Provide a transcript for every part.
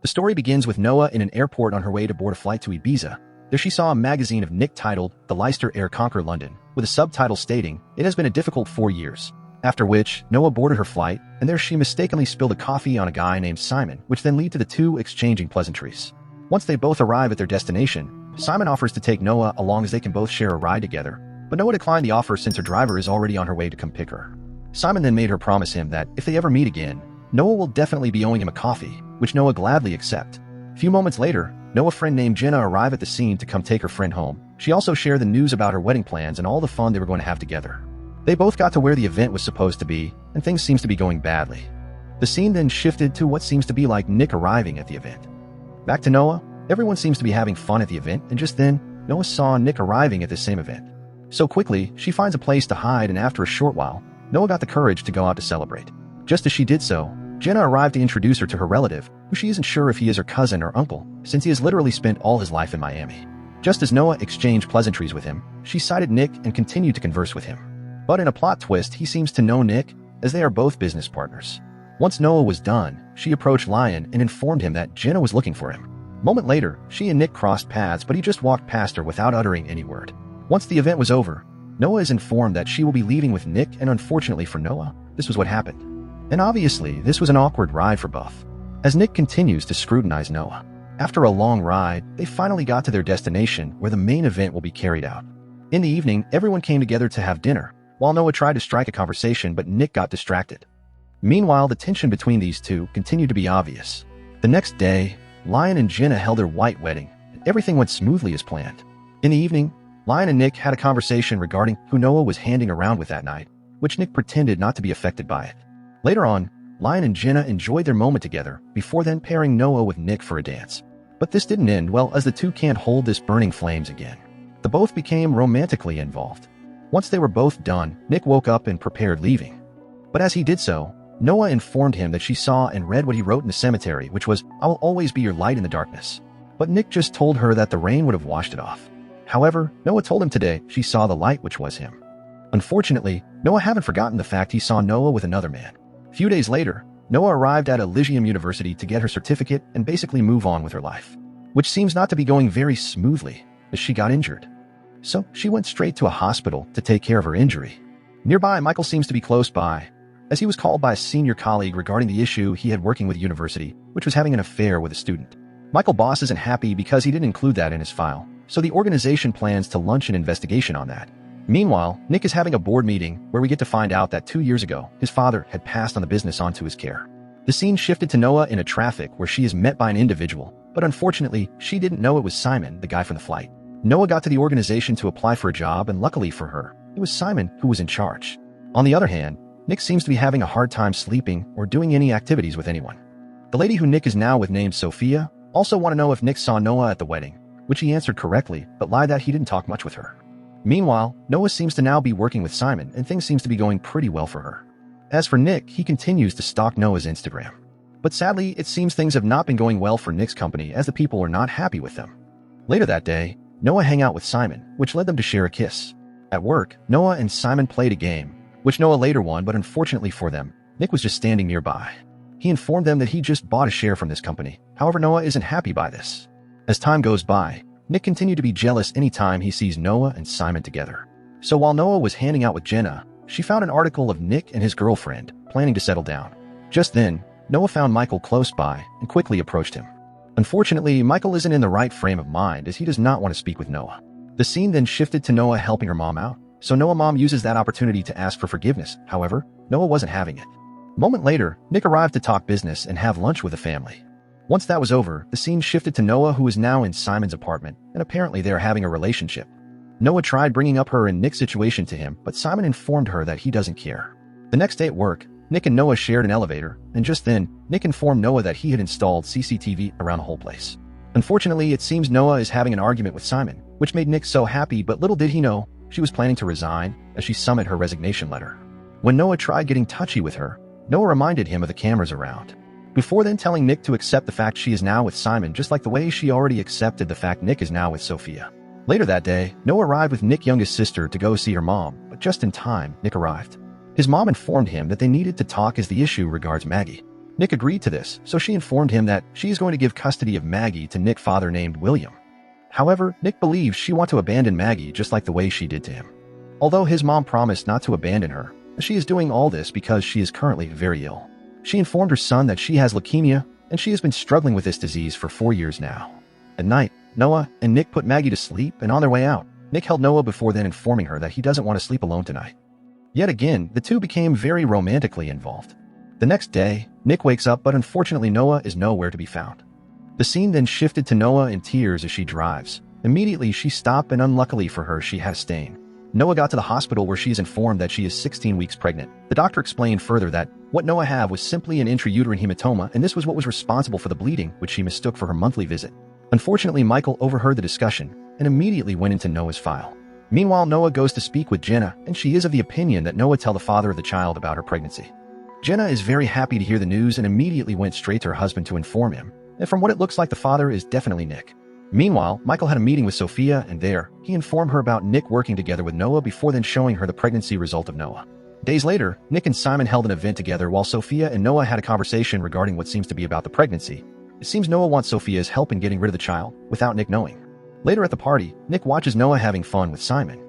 The story begins with Noah in an airport on her way to board a flight to Ibiza. There she saw a magazine of Nick titled The Leicester Air Conquer London, with a subtitle stating, "It has been a difficult 4 years." After which, Noah boarded her flight, and there she mistakenly spilled a coffee on a guy named Simon, which then led to the two exchanging pleasantries. Once they both arrive at their destination, Simon offers to take Noah along as they can both share a ride together, but Noah declined the offer since her driver is already on her way to come pick her. Simon then made her promise him that if they ever meet again, Noah will definitely be owing him a coffee, which Noah gladly accepts. A few moments later, Noah's friend named Jenna arrived at the scene to come take her friend home. She also shared the news about her wedding plans and all the fun they were going to have together. They both got to where the event was supposed to be, and things seems to be going badly. The scene then shifted to what seems to be like Nick arriving at the event. Back to Noah, everyone seems to be having fun at the event, and just then, Noah saw Nick arriving at the same event. So quickly, she finds a place to hide, and after a short while, Noah got the courage to go out to celebrate. Just as she did so, Jenna arrived to introduce her to her relative, who she isn't sure if he is her cousin or uncle, since he has literally spent all his life in Miami. Just as Noah exchanged pleasantries with him, she cited Nick and continued to converse with him. But in a plot twist, he seems to know Nick, as they are both business partners. Once Noah was done, she approached Lion and informed him that Jenna was looking for him. A moment later, she and Nick crossed paths, but he just walked past her without uttering any word. Once the event was over, Noah is informed that she will be leaving with Nick, and unfortunately for Noah, this was what happened. And obviously, this was an awkward ride for both, as Nick continues to scrutinize Noah. After a long ride, they finally got to their destination where the main event will be carried out. In the evening, everyone came together to have dinner, while Noah tried to strike a conversation but Nick got distracted. Meanwhile, the tension between these two continued to be obvious. The next day, Lion and Jenna held their white wedding, and everything went smoothly as planned. In the evening, Lion and Nick had a conversation regarding who Noah was hanging around with that night, which Nick pretended not to be affected by it. Later on, Lion and Jenna enjoyed their moment together, before then pairing Noah with Nick for a dance. But this didn't end well, as the two can't hold this burning flames again. The both became romantically involved. Once they were both done, Nick woke up and prepared leaving. But as he did so, Noah informed him that she saw and read what he wrote in the cemetery, which was, "I will always be your light in the darkness." But Nick just told her that the rain would have washed it off. However, Noah told him today she saw the light, which was him. Unfortunately, Noah hadn't forgotten the fact he saw Noah with another man. A few days later, Noah arrived at Elysium University to get her certificate and basically move on with her life, which seems not to be going very smoothly, as she got injured. So she went straight to a hospital to take care of her injury. Nearby, Michael seems to be close by, as he was called by a senior colleague regarding the issue he had working with the university, which was having an affair with a student. Michael's boss isn't happy because he didn't include that in his file, so the organization plans to launch an investigation on that. Meanwhile, Nick is having a board meeting where we get to find out that 2 years ago, his father had passed on the business onto his care. The scene shifted to Noah in a traffic where she is met by an individual, but unfortunately, she didn't know it was Simon, the guy from the flight. Noah got to the organization to apply for a job, and luckily for her, it was Simon who was in charge. On the other hand, Nick seems to be having a hard time sleeping or doing any activities with anyone. The lady who Nick is now with, named Sophia, also want to know if Nick saw Noah at the wedding, which he answered correctly, but lied that he didn't talk much with her. Meanwhile, Noah seems to now be working with Simon, and things seems to be going pretty well for her. As for Nick, he continues to stalk Noah's Instagram. But sadly, it seems things have not been going well for Nick's company, as the people are not happy with them. Later that day, Noah hung out with Simon, which led them to share a kiss. At work, Noah and Simon played a game, which Noah later won, but unfortunately for them, Nick was just standing nearby. He informed them that he just bought a share from this company. However, Noah isn't happy by this. As time goes by, Nick continued to be jealous anytime he sees Noah and Simon together. So while Noah was hanging out with Jenna, she found an article of Nick and his girlfriend planning to settle down. Just then, Noah found Michael close by and quickly approached him. Unfortunately, Michael isn't in the right frame of mind, as he does not want to speak with Noah. The scene then shifted to Noah helping her mom out, so Noah's mom uses that opportunity to ask for forgiveness. However, Noah wasn't having it. A moment later, Nick arrived to talk business and have lunch with the family. Once that was over, the scene shifted to Noah, who is now in Simon's apartment, and apparently they are having a relationship. Noah tried bringing up her and Nick's situation to him, but Simon informed her that he doesn't care. The next day at work, Nick and Noah shared an elevator, and just then, Nick informed Noah that he had installed CCTV around the whole place. Unfortunately, it seems Noah is having an argument with Simon, which made Nick so happy, but little did he know, she was planning to resign, as she summoned her resignation letter. When Noah tried getting touchy with her, Noah reminded him of the cameras around, before then telling Nick to accept the fact she is now with Simon, just like the way she already accepted the fact Nick is now with Sophia. Later that day, Noah arrived with Nick's youngest sister to go see her mom, but just in time, Nick arrived. His mom informed him that they needed to talk as the issue regards Maggie. Nick agreed to this, so she informed him that she is going to give custody of Maggie to Nick's father named William. However, Nick believes she wants to abandon Maggie just like the way she did to him. Although his mom promised not to abandon her, she is doing all this because she is currently very ill. She informed her son that she has leukemia, and she has been struggling with this disease for 4 years now. At night, Noah and Nick put Maggie to sleep, and on their way out, Nick held Noah before then informing her that he doesn't want to sleep alone tonight. Yet again, the two became very romantically involved. The next day, Nick wakes up, but unfortunately Noah is nowhere to be found. The scene then shifted to Noah in tears as she drives. Immediately, she stopped, and unluckily for her, she had a stain. Noah got to the hospital where she is informed that she is 16 weeks pregnant. The doctor explained further that what Noah had was simply an intrauterine hematoma, and this was what was responsible for the bleeding, which she mistook for her monthly visit. Unfortunately, Michael overheard the discussion and immediately went into Noah's file. Meanwhile, Noah goes to speak with Jenna, and she is of the opinion that Noah tell the father of the child about her pregnancy. Jenna is very happy to hear the news and immediately went straight to her husband to inform him, and from what it looks like, the father is definitely Nick. Meanwhile, Michael had a meeting with Sophia, and there, he informed her about Nick working together with Noah before then showing her the pregnancy result of Noah. Days later, Nick and Simon held an event together while Sophia and Noah had a conversation regarding what seems to be about the pregnancy. It seems Noah wants Sophia's help in getting rid of the child, without Nick knowing. Later at the party, Nick watches Noah having fun with Simon.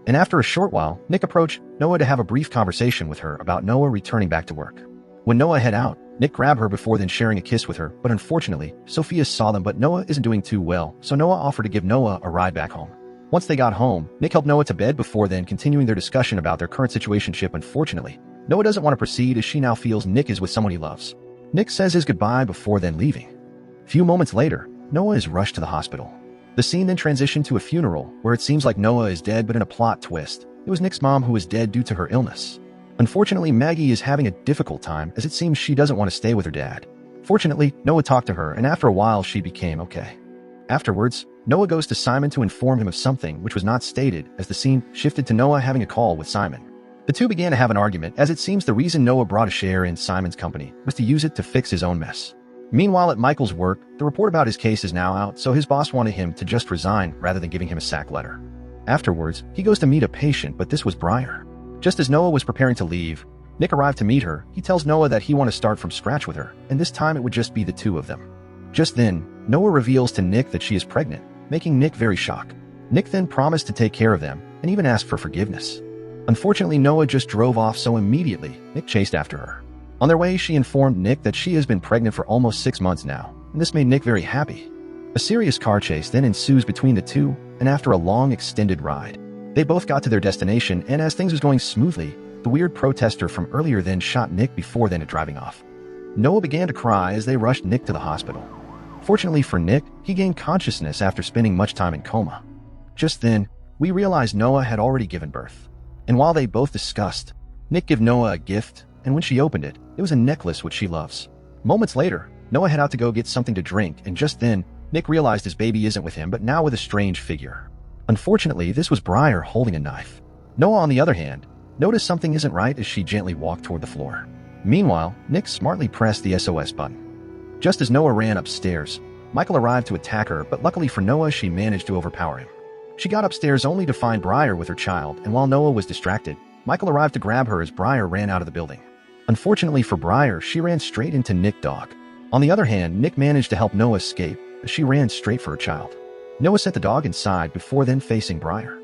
And after a short while, Nick approached Noah to have a brief conversation with her about Noah returning back to work. When Noah head out, Nick grabbed her before then sharing a kiss with her, but unfortunately, Sophia saw them, but Noah isn't doing too well, so Noah offered to give Noah a ride back home. Once they got home, Nick helped Noah to bed before then continuing their discussion about their current situationship. Unfortunately, Noah doesn't want to proceed as she now feels Nick is with someone he loves. Nick says his goodbye before then leaving. Few moments later, Noah is rushed to the hospital. The scene then transitioned to a funeral, where it seems like Noah is dead, but in a plot twist, it was Nick's mom who was dead due to her illness. Unfortunately, Maggie is having a difficult time as it seems she doesn't want to stay with her dad. Fortunately, Noah talked to her, and after a while she became okay. Afterwards, Noah goes to Simon to inform him of something which was not stated as the scene shifted to Noah having a call with Simon. The two began to have an argument as it seems the reason Noah brought a share in Simon's company was to use it to fix his own mess. Meanwhile, at Michael's work, the report about his case is now out, so his boss wanted him to just resign rather than giving him a sack letter. Afterwards, he goes to meet a patient, but this was Briar. Just as Noah was preparing to leave, Nick arrived to meet her. He tells Noah that he wants to start from scratch with her, and this time it would just be the two of them. Just then, Noah reveals to Nick that she is pregnant, making Nick very shocked. Nick then promised to take care of them, and even asked for forgiveness. Unfortunately, Noah just drove off, so immediately, Nick chased after her. On their way, she informed Nick that she has been pregnant for almost 6 months now, and this made Nick very happy. A serious car chase then ensues between the two, and after a long extended ride, they both got to their destination, and as things was going smoothly, the weird protester from earlier then shot Nick before then driving off. Noah began to cry as they rushed Nick to the hospital. Fortunately for Nick, he gained consciousness after spending much time in coma. Just then, we realized Noah had already given birth. And while they both discussed, Nick gave Noah a gift, and when she opened it, it was a necklace which she loves. Moments later, Noah head out to go get something to drink, and just then, Nick realized his baby isn't with him but now with a strange figure. Unfortunately, this was Briar holding a knife. Noah, on the other hand, noticed something isn't right as she gently walked toward the floor. Meanwhile, Nick smartly pressed the SOS button. Just as Noah ran upstairs, Michael arrived to attack her, but luckily for Noah, she managed to overpower him. She got upstairs only to find Briar with her child, and while Noah was distracted, Michael arrived to grab her as Briar ran out of the building. Unfortunately for Briar, she ran straight into Nick's dog. On the other hand, Nick managed to help Noah escape as she ran straight for her child. Noah sent the dog inside before then facing Briar.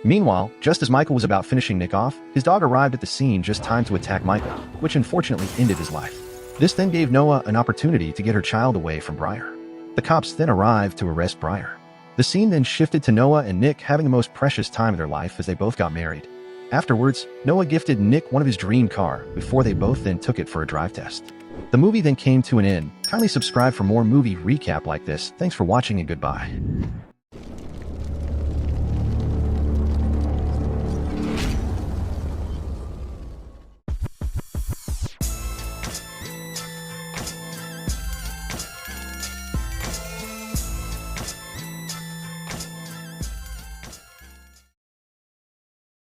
Meanwhile, just as Michael was about finishing Nick off, his dog arrived at the scene just time to attack Michael, which unfortunately ended his life. This then gave Noah an opportunity to get her child away from Briar. The cops then arrived to arrest Briar. The scene then shifted to Noah and Nick having the most precious time of their life as they both got married. Afterwards, Noah gifted Nick one of his dream car before they both then took it for a drive test. The movie then came to an end. Kindly subscribe for more movie recap like this. Thanks for watching and goodbye.